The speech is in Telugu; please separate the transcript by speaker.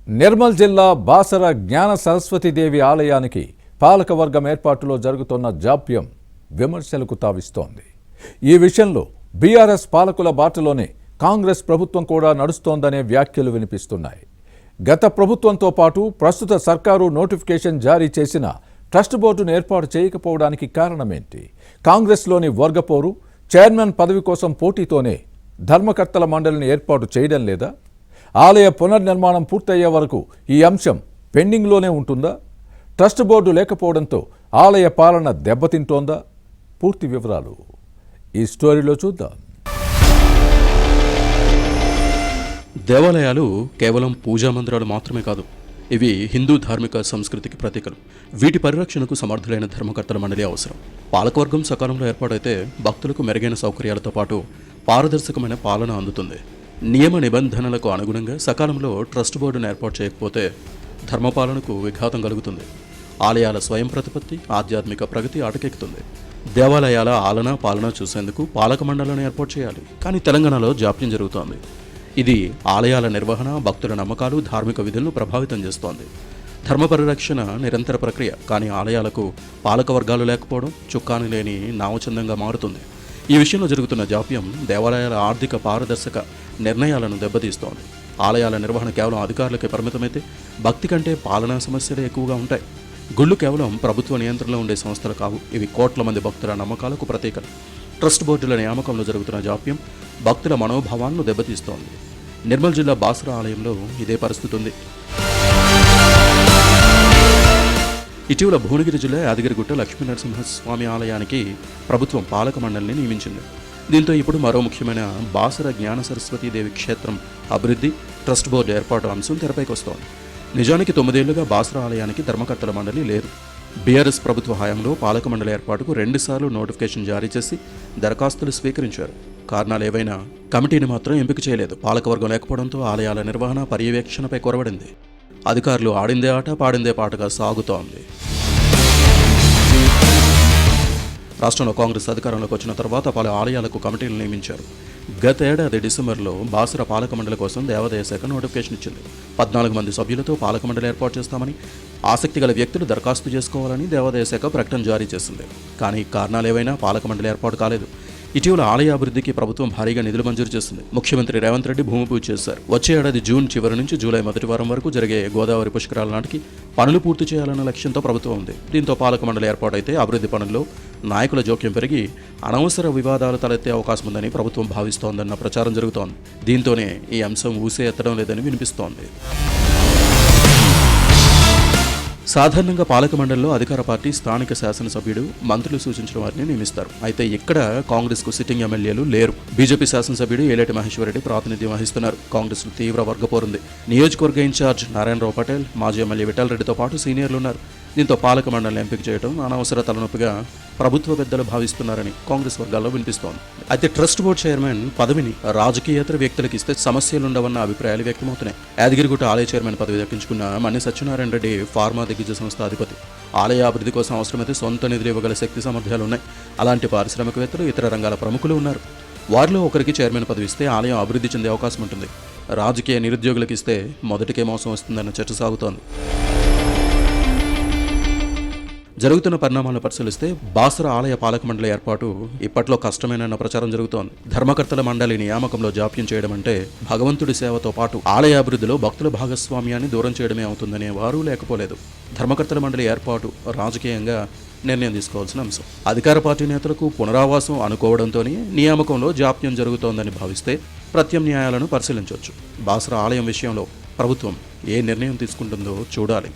Speaker 1: నిర్మల్ జిల్లా బాసర జ్ఞాన సరస్వతీదేవి ఆలయానికి పాలకవర్గం ఏర్పాటులో జరుగుతున్న జాప్యం విమర్శలకు తావిస్తోంది. ఈ విషయంలో బీఆర్ఎస్ పాలకుల బాటలోనే కాంగ్రెస్ ప్రభుత్వం కూడా నడుస్తోందనే వ్యాఖ్యలు వినిపిస్తున్నాయి. గత ప్రభుత్వంతో పాటు ప్రస్తుత సర్కారు నోటిఫికేషన్ జారీ చేసిన ట్రస్ట్ బోర్డును ఏర్పాటు చేయకపోవడానికి కారణమేంటి? కాంగ్రెస్లోని వర్గపోరు, చైర్మన్ పదవి కోసం పోటీతోనే ధర్మకర్తల మండలిని ఏర్పాటు చేయడం లేదా? ఆలయ పునర్నిర్మాణం పూర్తయ్యే వరకు ఈ అంశం పెండింగ్లోనే ఉంటుందా? ట్రస్ట్ బోర్డు లేకపోవడంతో ఆలయ పాలన దెబ్బతింటోందా? పూర్తి వివరాలు ఈ స్టోరీలో చూద్దాం.
Speaker 2: దేవాలయాలు కేవలం పూజా మందిరాలు మాత్రమే కాదు, ఇవి హిందూ ధార్మిక సంస్కృతికి ప్రతీకలు. వీటి పరిరక్షణకు సమర్థులైన ధర్మకర్తల మండలి అవసరం. పాలకవర్గం సకాలంలో ఏర్పాటైతే భక్తులకు మెరుగైన సౌకర్యాలతో పాటు పారదర్శకమైన పాలన అందుతుంది. నియమ నిబంధనలకు అనుగుణంగా సకాలంలో ట్రస్ట్ బోర్డును ఏర్పాటు చేయకపోతే ధర్మపాలనకు విఘాతం కలుగుతుంది. ఆలయాల స్వయం ప్రతిపత్తి, ఆధ్యాత్మిక ప్రగతి అటకెక్కుతుంది. దేవాలయాల ఆలన పాలన చూసేందుకు పాలక మండలిని ఏర్పాటు చేయాలి. కానీ తెలంగాణలో జాప్యం జరుగుతోంది. ఇది ఆలయాల నిర్వహణ, భక్తుల నమ్మకాలు, ధార్మిక విధులను ప్రభావితం చేస్తోంది. ధర్మ పరిరక్షణ నిరంతర ప్రక్రియ, కానీ ఆలయాలకు పాలక వర్గాలు లేకపోవడం చుక్కాని లేని నామచందంగా మారుతుంది. ఈ విషయంలో జరుగుతున్న జాప్యం దేవాలయాల ఆర్థిక పారదర్శక నిర్ణయాలను దెబ్బతీస్తోంది. ఆలయాల నిర్వహణ కేవలం అధికారులకే పరిమితమైతే భక్తి కంటే పాలనా సమస్యలే ఎక్కువగా ఉంటాయి. గుళ్ళు కేవలం ప్రభుత్వ నియంత్రణలో ఉండే సంస్థలు కావు, ఇవి కోట్ల మంది భక్తుల నమ్మకాలకు ప్రతీకలు. ట్రస్ట్ బోర్డుల నియామకంలో జరుగుతున్న జాప్యం భక్తుల మనోభావాలను దెబ్బతీస్తోంది. నిర్మల్ జిల్లా బాసర ఆలయంలో ఇదే పరిస్థితి ఉంది. ఇటీవల భువనగిరి జిల్లా యాదగిరిగుట్ట లక్ష్మీనరసింహస్వామి ఆలయానికి ప్రభుత్వం పాలక మండలిని నియమించింది. దీంతో ఇప్పుడు మరో ముఖ్యమైన బాసర జ్ఞాన సరస్వతీదేవి క్షేత్రం అభివృద్ధి, ట్రస్ట్ బోర్డు ఏర్పాటు అంశం తెరపైకి వస్తోంది. నిజానికి 9 ఏళ్లుగా బాసర ఆలయానికి ధర్మకర్తల మండలి లేదు. బీఆర్ఎస్ ప్రభుత్వ హయాంలో పాలక మండలి ఏర్పాటుకు 2 సార్లు నోటిఫికేషన్ జారీ చేసి దరఖాస్తులు స్వీకరించారు. కారణాలు ఏవైనా కమిటీని మాత్రం ఎంపిక చేయలేదు. పాలకవర్గం లేకపోవడంతో ఆలయాల నిర్వహణ, పర్యవేక్షణపై కొరవడింది. అధికారులు ఆడిందే ఆట, పాడిందే పాటగా సాగుతోంది. రాష్ట్రంలో కాంగ్రెస్ అధికారంలోకి వచ్చిన తర్వాత పలు ఆలయాలకు కమిటీలు నియమించారు. గత ఏడాది డిసెంబర్లో బాసర పాలక మండలి కోసం దేవాదాయ శాఖ నోటిఫికేషన్ ఇచ్చింది. 14 మంది సభ్యులతో పాలక మండలి ఏర్పాటు చేస్తామని, ఆసక్తి గల వ్యక్తులు దరఖాస్తు చేసుకోవాలని దేవాదాయ శాఖ ప్రకటన జారీ చేసింది. కానీ కారణాలు ఏవైనా పాలక మండలి ఏర్పాటు కాలేదు. ఇటీవల ఆలయ అభివృద్ధికి ప్రభుత్వం భారీగా నిధులు మంజూరు చేసింది. ముఖ్యమంత్రి రేవంత్ రెడ్డి భూమి పూజ చేశారు. వచ్చే ఏడాది జూన్ చివరి నుంచి జూలై మొదటి వారం వరకు జరిగే గోదావరి పుష్కరాల నాటికి పనులు పూర్తి చేయాలన్న లక్ష్యంతో ప్రభుత్వం ఉంది. దీంతో పాలక మండలి ఏర్పాటైతే అభివృద్ధి పనుల్లో నాయకుల జోక్యం పెరిగి అనవసర వివాదాలు తలెత్తే అవకాశం ఉందని ప్రభుత్వం భావిస్తోందన్న ప్రచారం జరుగుతోంది. దీంతోనే ఈ అంశం ఊసే ఎత్తడం లేదని వినిపిస్తోంది. సాధారణంగా పాలక మండలిలో అధికార పార్టీ స్థానిక శాసనసభ్యుడు, మంత్రులు సూచించిన వారిని నియమిస్తారు. అయితే ఇక్కడ కాంగ్రెస్కు సిట్టింగ్ ఎమ్మెల్యేలు లేరు. బీజేపీ శాసనసభ్యుడు ఏలేటి మహేశ్వరరెడ్డి ప్రాతినిధ్యం వహిస్తున్నారు. కాంగ్రెస్లో తీవ్ర వర్గపోరుంది. నియోజకవర్గ ఇన్ఛార్జ్ నారాయణరావు పటేల్, మాజీ ఎమ్మెల్యే విఠల్ రెడ్డితో పాటు సీనియర్లు ఉన్నారు. దీంతో పాలక మండలిని ఎంపిక చేయడం అనవసర తలనొప్పిగా ప్రభుత్వ పెద్దలు భావిస్తున్నారని కాంగ్రెస్ వర్గాల్లో వినిపిస్తోంది. అయితే ట్రస్ట్ బోర్డు చైర్మన్ పదవిని రాజకీయేతర వ్యక్తులకు ఇస్తే సమస్యలుండవన్న అభిప్రాయాలు వ్యక్తమవుతున్నాయి. యాదగిరిగుట్ట ఆలయ చైర్మన్ పదవి దక్కించుకున్న మన్ని సత్యనారాయణ రెడ్డి ఫార్మా దిగ్గజ సంస్థ అధిపతి. ఆలయ అభివృద్ధి కోసం అవసరమైతే సొంత నిధులు ఇవ్వగల శక్తి సామర్థ్యాలు ఉన్నాయి. అలాంటి పారిశ్రామికవేత్తలు, ఇతర రంగాల ప్రముఖులు ఉన్నారు. వారిలో ఒకరికి చైర్మన్ పదవి ఇస్తే ఆలయం అభివృద్ధి చెందే అవకాశం ఉంటుంది. రాజకీయ నిరుద్యోగులకు ఇస్తే మొదటికే మోసం వస్తుందన్న చర్చ సాగుతోంది. జరుగుతున్న పరిణామాలను పరిశీలిస్తే బాసర ఆలయ పాలక మండలి ఏర్పాటు ఇప్పట్లో కష్టమేనన్న ప్రచారం జరుగుతోంది. ధర్మకర్తల మండలి నియామకంలో జాప్యం చేయడం అంటే భగవంతుడి సేవతో పాటు ఆలయ అభివృద్ధిలో భక్తుల భాగస్వామ్యాన్ని దూరం చేయడమే అవుతుందనే వారు లేకపోలేదు. ధర్మకర్తల మండలి ఏర్పాటు రాజకీయంగా నిర్ణయం తీసుకోవాల్సిన అంశం. అధికార పార్టీ నేతలకు పునరావాసం అనుకోవడంతోనే నియామకంలో జాప్యం జరుగుతోందని భావిస్తే ప్రత్యామ్నాయాలను పరిశీలించవచ్చు. బాసర ఆలయం విషయంలో ప్రభుత్వం ఏ నిర్ణయం తీసుకుంటుందో చూడాలి.